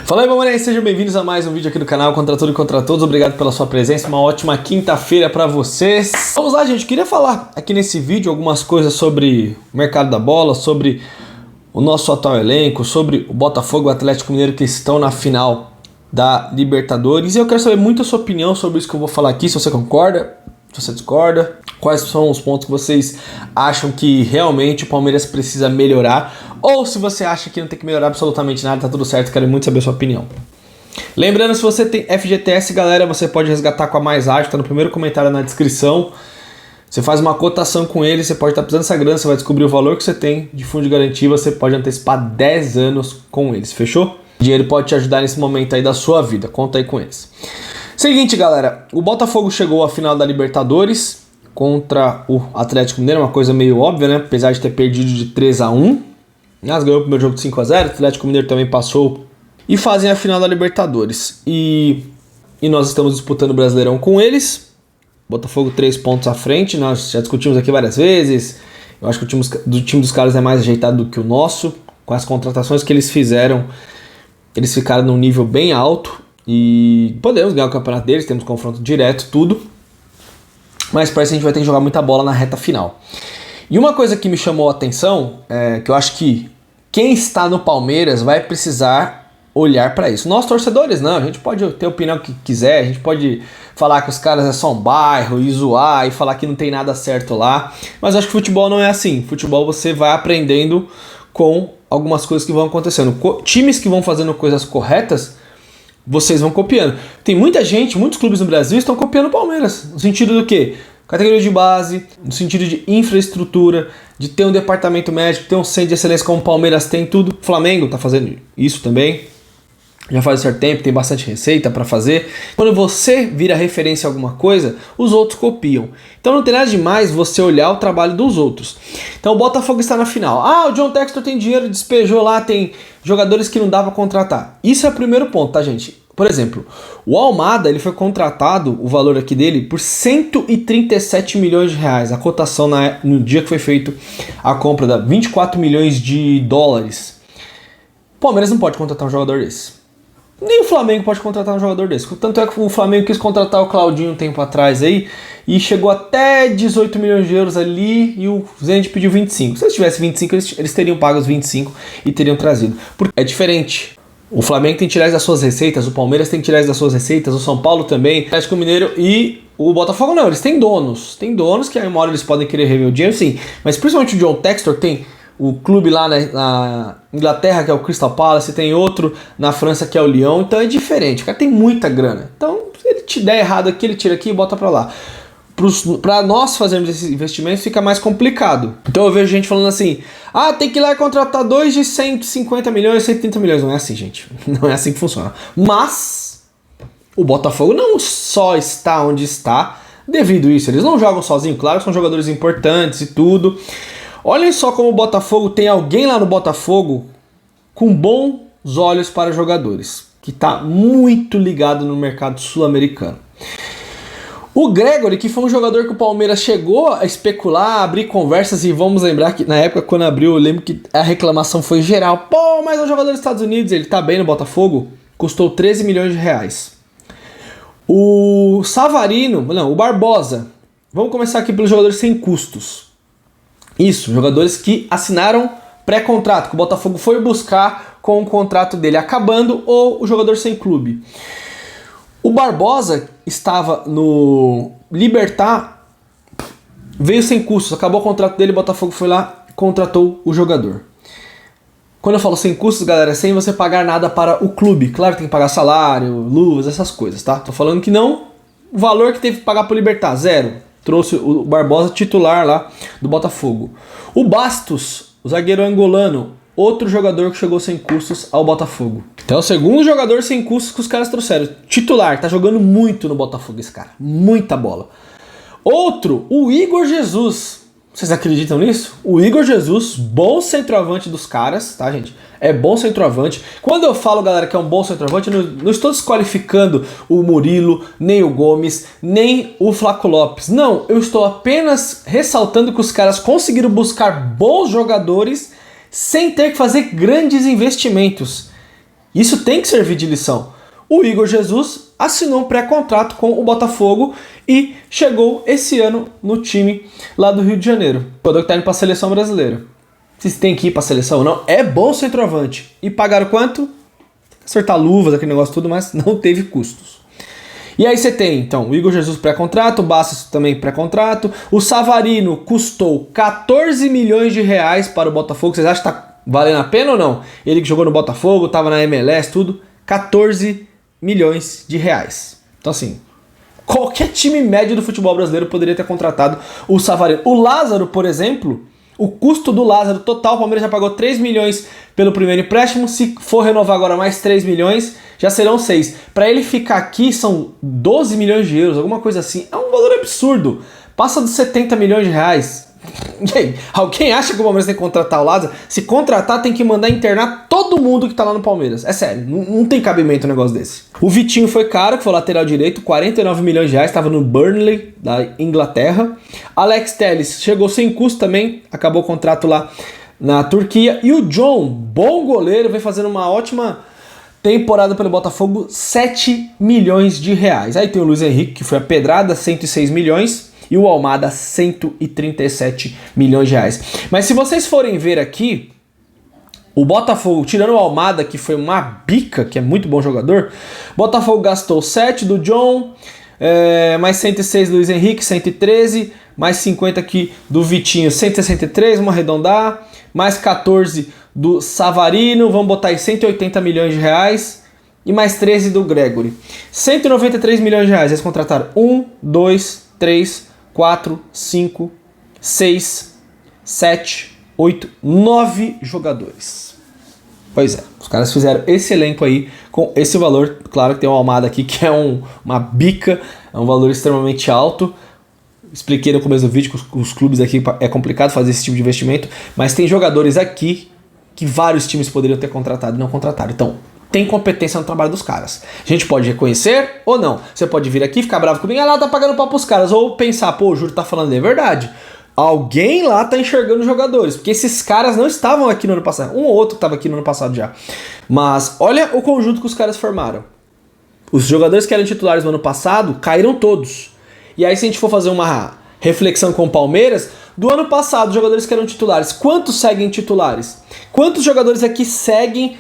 Fala aí, mamãe, sejam bem-vindos a mais um vídeo aqui do canal Contra Tudo e Contra Todos. Obrigado pela sua presença, uma ótima quinta-feira pra vocês. Vamos lá, gente, queria falar aqui nesse vídeo algumas coisas sobre o mercado da bola, sobre o nosso atual elenco, sobre o Botafogo e o Atlético Mineiro que estão na final da Libertadores. E eu quero saber muito a sua opinião sobre isso que eu vou falar aqui, se você concorda, se você discorda, quais são os pontos que vocês acham que realmente o Palmeiras precisa melhorar, ou se você acha que não tem que melhorar absolutamente nada, tá tudo certo, quero muito saber a sua opinião. Lembrando, se você tem FGTS, galera, você pode resgatar com a Mais Ágil, tá no primeiro comentário na descrição. Você faz uma cotação com ele, você pode estar precisando dessa grana, você vai descobrir o valor que você tem de fundo de garantia, você pode antecipar 10 anos com eles, fechou? O dinheiro pode te ajudar nesse momento aí da sua vida, conta aí com eles. Seguinte, galera, o Botafogo chegou à final da Libertadores contra o Atlético Mineiro, uma coisa meio óbvia, né? Apesar de ter perdido de 3-1, mas ganhou o primeiro jogo de 5-0, o Atlético Mineiro também passou e fazem a final da Libertadores. E nós estamos disputando o Brasileirão com eles, Botafogo 3 pontos à frente, nós já discutimos aqui várias vezes, eu acho que o time dos caras é mais ajeitado do que o nosso, com as contratações que eles fizeram, eles ficaram num nível bem alto. E podemos ganhar o campeonato deles, temos confronto direto, tudo. Mas parece que a gente vai ter que jogar muita bola na reta final. E uma coisa que me chamou a atenção, que eu acho que quem está no Palmeiras vai precisar olhar para isso. Nós torcedores não, a gente pode ter a opinião que quiser, a gente pode falar que os caras é só um bairro e zoar e falar que não tem nada certo lá. Mas eu acho que futebol não é assim. Futebol você vai aprendendo com algumas coisas que vão acontecendo. Times que vão fazendo coisas corretas, vocês vão copiando. Tem muita gente, muitos clubes no Brasil estão copiando o Palmeiras. No sentido do quê? Categoria de base, no sentido de infraestrutura, de ter um departamento médico, ter um centro de excelência como o Palmeiras tem, tudo. O Flamengo está fazendo isso também. Já faz um certo tempo, tem bastante receita para fazer. Quando você vira referência a alguma coisa, os outros copiam. Então não tem nada demais você olhar o trabalho dos outros. Então o Botafogo está na final. Ah, o John Textor tem dinheiro, despejou lá, tem jogadores que não dá para contratar. Isso é o primeiro ponto, tá, gente? Por exemplo, o Almada, ele foi contratado, o valor aqui dele, por 137 milhões de reais. A cotação no dia que foi feito a compra da 24 milhões de dólares. O Palmeiras não pode contratar um jogador desse. Nem o Flamengo pode contratar um jogador desse. Tanto é que o Flamengo quis contratar o Claudinho um tempo atrás aí e chegou até 18 milhões de euros ali e o Zenit pediu 25. Se eles tivessem 25, eles teriam pago os 25 e teriam trazido. Porque é diferente. O Flamengo tem que tirar isso das suas receitas, o Palmeiras tem que tirar isso das suas receitas, o São Paulo também, o Atlético Mineiro e o Botafogo não. Eles têm donos. Tem donos que aí uma hora eles podem querer rever o dinheiro, sim. Mas principalmente o John Textor tem o clube lá na Inglaterra, que é o Crystal Palace, tem outro na França, que é o Lyon, então é diferente, o cara tem muita grana. Então, se ele te der errado aqui, ele tira aqui e bota pra lá. Para nós fazermos esses investimentos fica mais complicado. Então eu vejo gente falando assim, ah, tem que ir lá e contratar 2 de 150 milhões, 130 milhões. Não é assim, gente. Não é assim que funciona. Mas o Botafogo não só está onde está devido a isso. Eles não jogam sozinhos, claro que são jogadores importantes e tudo. Olhem só como o Botafogo tem alguém lá no Botafogo com bons olhos para jogadores, que está muito ligado no mercado sul-americano. O Gregory, que foi um jogador que o Palmeiras chegou a especular, a abrir conversas, e vamos lembrar que na época quando abriu, eu lembro que a reclamação foi geral. Pô, mas é um jogador dos Estados Unidos, ele tá bem no Botafogo, custou 13 milhões de reais. O Savarino, não, o Barbosa, vamos começar aqui pelos jogadores sem custos. Isso, jogadores que assinaram pré-contrato, que o Botafogo foi buscar com o contrato dele acabando ou o jogador sem clube. O Barbosa estava no Libertad, veio sem custos, acabou o contrato dele, o Botafogo foi lá e contratou o jogador. Quando eu falo sem custos, galera, é sem você pagar nada para o clube. Claro que tem que pagar salário, luvas, essas coisas, tá? Tô falando que não, o valor que teve que pagar para o Libertad, zero. Trouxe o Barbosa titular lá do Botafogo. O Bastos, o zagueiro angolano, outro jogador que chegou sem custos ao Botafogo. Então é o segundo jogador sem custos que os caras trouxeram. Titular, tá jogando muito no Botafogo esse cara. Muita bola. Outro, o Igor Jesus. Vocês acreditam nisso? O Igor Jesus, bom centroavante dos caras, tá, gente? É bom centroavante. Quando eu falo, galera, que é um bom centroavante, eu não estou desqualificando o Murilo, nem o Gomes, nem o Flaco Lopes. Não, eu estou apenas ressaltando que os caras conseguiram buscar bons jogadores sem ter que fazer grandes investimentos. Isso tem que servir de lição. O Igor Jesus assinou um pré-contrato com o Botafogo e chegou esse ano no time lá do Rio de Janeiro. Quando está indo para a seleção brasileira. Vocês têm que ir para a seleção ou não? É bom centroavante. E pagaram quanto? Tem que acertar luvas, aquele negócio tudo, mas não teve custos. E aí você tem, então, o Igor Jesus pré-contrato, o Bastos também pré-contrato. O Savarino custou 14 milhões de reais para o Botafogo. Vocês acham que tá valendo a pena ou não? Ele que jogou no Botafogo, tava na MLS, tudo. 14 milhões de reais. Então assim, qualquer time médio do futebol brasileiro poderia ter contratado o Savarino. O Lázaro, por exemplo, o custo do Lázaro total, o Palmeiras já pagou 3 milhões pelo primeiro empréstimo. Se for renovar agora mais 3 milhões, já serão 6. Para ele ficar aqui são 12 milhões de euros, alguma coisa assim. É um valor absurdo. Passa dos 70 milhões de reais. E aí, alguém acha que o Palmeiras tem que contratar o Lázaro? Se contratar, tem que mandar internar todo mundo que tá lá no Palmeiras. É sério, não tem cabimento um negócio desse. O Vitinho foi caro, que foi lateral direito, 49 milhões de reais, estava no Burnley, da Inglaterra. Alex Telles chegou sem custo também, acabou o contrato lá na Turquia. E o John, bom goleiro, vem fazendo uma ótima temporada pelo Botafogo, 7 milhões de reais. Aí tem o Luiz Henrique, que foi a pedrada, 106 milhões. E o Almada, 137 milhões de reais. Mas se vocês forem ver aqui, o Botafogo, tirando o Almada, que foi uma bica, que é muito bom jogador, Botafogo gastou 7 do John, mais 106 do Luiz Henrique, 113, mais 50 aqui do Vitinho, 163, vamos arredondar, mais 14 do Savarino, vamos botar aí 180 milhões de reais, e mais 13 do Gregory. 193 milhões de reais, eles contrataram 1, 2, 3, 4, 5, 6, 7, 8, 9 jogadores. Pois é, os caras fizeram esse elenco aí com esse valor. Claro que tem uma Almada aqui que é uma bica, é um valor extremamente alto. Expliquei no começo do vídeo que os clubes aqui é complicado fazer esse tipo de investimento, mas tem jogadores aqui que vários times poderiam ter contratado e não contrataram. Então, tem competência no trabalho dos caras. A gente pode reconhecer ou não. Você pode vir aqui, ficar bravo comigo, lá tá pagando pau pros caras. Ou pensar, pô, o Júlio tá falando, é verdade. Alguém lá tá enxergando os jogadores. Porque esses caras não estavam aqui no ano passado. Um ou outro tava aqui no ano passado já. Mas olha o conjunto que os caras formaram. Os jogadores que eram titulares no ano passado caíram todos. E aí se a gente for fazer uma reflexão com o Palmeiras, do ano passado, os jogadores que eram titulares, quantos seguem titulares? Quantos jogadores aqui seguem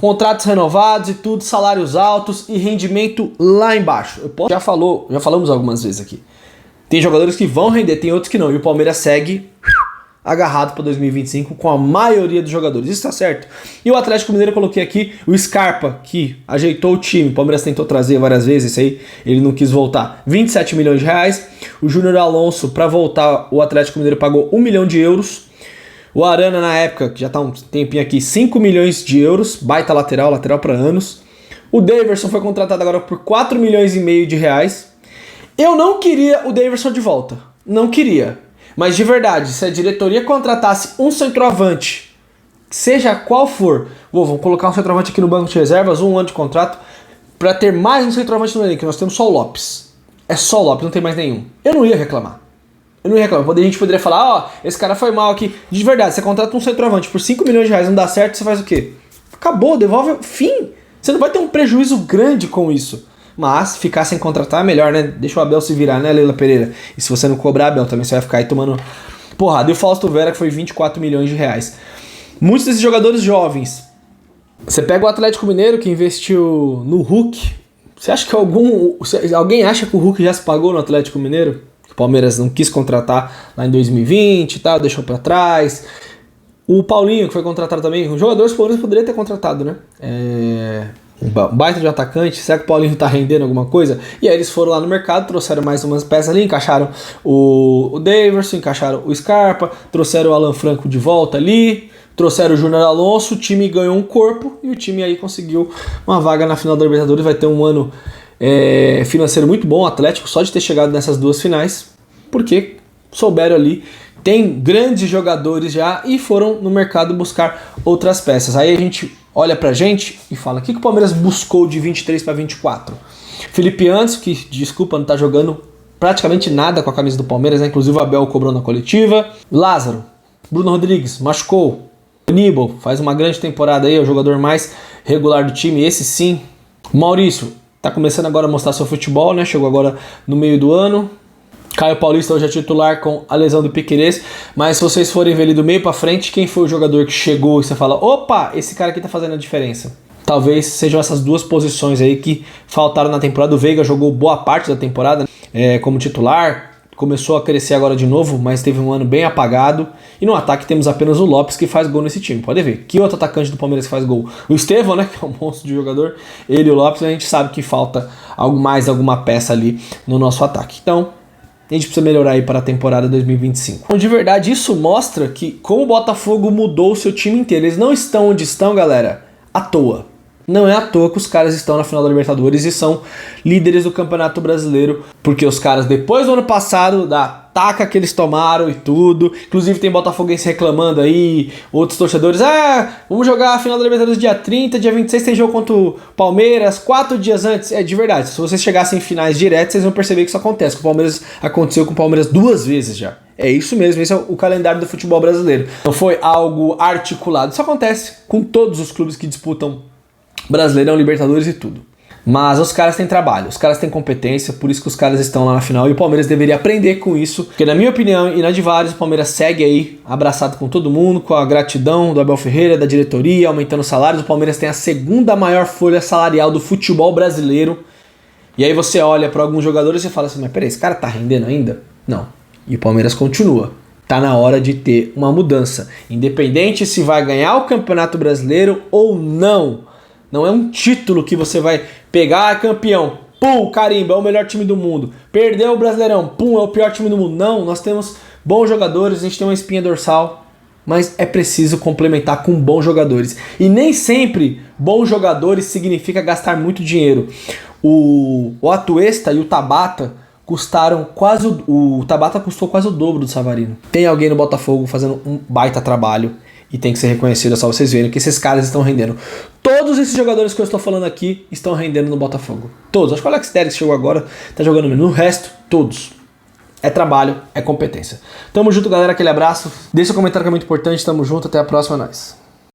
contratos renovados e tudo, salários altos e rendimento lá embaixo? Já falamos algumas vezes aqui. Tem jogadores que vão render, tem outros que não. E o Palmeiras segue agarrado para 2025 com a maioria dos jogadores. Isso tá certo. E o Atlético Mineiro, eu coloquei aqui o Scarpa, que ajeitou o time. O Palmeiras tentou trazer várias vezes, isso aí ele não quis voltar. 27 milhões de reais. O Júnior Alonso, para voltar, o Atlético Mineiro pagou 1 milhão de euros. O Arana, na época, que já tá um tempinho aqui, 5 milhões de euros, baita lateral para anos. O Daverson foi contratado agora por 4 milhões e meio de reais. Eu não queria o Daverson de volta, não queria. Mas de verdade, se a diretoria contratasse um centroavante, seja qual for, vamos colocar um centroavante aqui no banco de reservas, 1 ano de contrato, para ter mais um centroavante no elenco, nós temos só o Lopes. É só o Lopes, não tem mais nenhum. Eu não ia reclamar. A gente poderia falar, ó, esse cara foi mal aqui. De verdade, você contrata um centroavante por 5 milhões de reais, não dá certo, você faz o quê? Acabou, devolve, fim. Você não vai ter um prejuízo grande com isso. Mas ficar sem contratar é melhor, né? Deixa o Abel se virar, né, Leila Pereira? E se você não cobrar, Abel, também você vai ficar aí tomando porrada. E o Fausto Vera, que foi 24 milhões de reais. Muitos desses jogadores jovens. Você pega o Atlético Mineiro, que investiu no Hulk. Você acha que alguém acha que o Hulk já se pagou no Atlético Mineiro? O Palmeiras não quis contratar lá em 2020 e tal, deixou pra trás. O Paulinho, que foi contratado também. Os jogadores Palmeiras poderia ter contratado, né? Um baita de atacante. Será que o Paulinho tá rendendo alguma coisa? E aí eles foram lá no mercado, trouxeram mais umas peças ali, encaixaram o Daverson, encaixaram o Scarpa, trouxeram o Alan Franco de volta ali, trouxeram o Júnior Alonso, o time ganhou um corpo e o time aí conseguiu uma vaga na final da Libertadores. Vai ter um ano financeiro muito bom, o Atlético, só de ter chegado nessas duas finais, porque souberam ali, tem grandes jogadores já e foram no mercado buscar outras peças. Aí a gente olha pra gente e fala, o que o Palmeiras buscou de 23 para 24? Felipe Anderson, que, desculpa, não tá jogando praticamente nada com a camisa do Palmeiras, né? Inclusive o Abel cobrou na coletiva. Lázaro, Bruno Rodrigues, machucou. Aníbal faz uma grande temporada aí, é o jogador mais regular do time, esse sim. Maurício tá começando agora a mostrar seu futebol, né? Chegou agora no meio do ano. Caio Paulista hoje é titular com a lesão do Piquerez, mas se vocês forem ver ele do meio pra frente, quem foi o jogador que chegou e você fala, opa, esse cara aqui tá fazendo a diferença? Talvez sejam essas duas posições aí que faltaram na temporada. O Veiga jogou boa parte da temporada como titular, começou a crescer agora de novo, mas teve um ano bem apagado. E no ataque temos apenas o Lopes que faz gol nesse time. Pode ver. Que outro atacante do Palmeiras que faz gol? O Estevão, né? Que é um monstro de jogador. Ele e o Lopes, a gente sabe que falta algo mais, alguma peça ali no nosso ataque. Então, a gente precisa melhorar aí para a temporada 2025. Então, de verdade, isso mostra que como o Botafogo mudou o seu time inteiro. Eles não estão onde estão, galera, à toa. Não é à toa que os caras estão na final da Libertadores e são líderes do Campeonato Brasileiro, porque os caras, depois do ano passado, da taca que eles tomaram e tudo, inclusive tem botafoguense reclamando aí, outros torcedores, vamos jogar a final da Libertadores dia 30, dia 26 tem jogo contra o Palmeiras, 4 dias antes. É de verdade, se vocês chegassem em finais diretos, vocês vão perceber que isso acontece. Com o Palmeiras aconteceu com o Palmeiras 2 vezes já. É isso mesmo, esse é o calendário do futebol brasileiro. Não foi algo articulado, isso acontece com todos os clubes que disputam Brasileirão, Libertadores e tudo. Mas os caras têm trabalho, os caras têm competência, por isso que os caras estão lá na final. E o Palmeiras deveria aprender com isso, porque na minha opinião e na de vários, o Palmeiras segue aí abraçado com todo mundo, com a gratidão do Abel Ferreira, da diretoria, aumentando os salários. O Palmeiras tem a segunda maior folha salarial do futebol brasileiro. E aí você olha para alguns jogadores e fala assim, mas peraí, esse cara tá rendendo ainda? Não. E o Palmeiras continua. Tá na hora de ter uma mudança. Independente se vai ganhar o Campeonato Brasileiro ou não. Não é um título que você vai pegar, campeão, pum, carimba, é o melhor time do mundo. Perdeu o Brasileirão, pum, é o pior time do mundo. Não, nós temos bons jogadores, a gente tem uma espinha dorsal, mas é preciso complementar com bons jogadores. E nem sempre bons jogadores significa gastar muito dinheiro. O Atuesta e o Tabata custaram quase... O Tabata custou quase o dobro do Savarino. Tem alguém no Botafogo fazendo um baita trabalho. E tem que ser reconhecido, é só vocês verem que esses caras estão rendendo. Todos esses jogadores que eu estou falando aqui estão rendendo no Botafogo. Todos. Acho que o Alex Telles chegou agora, tá jogando mesmo. No resto, todos. É trabalho, é competência. Tamo junto, galera. Aquele abraço. Deixa seu comentário que é muito importante. Tamo junto. Até a próxima. É nóis.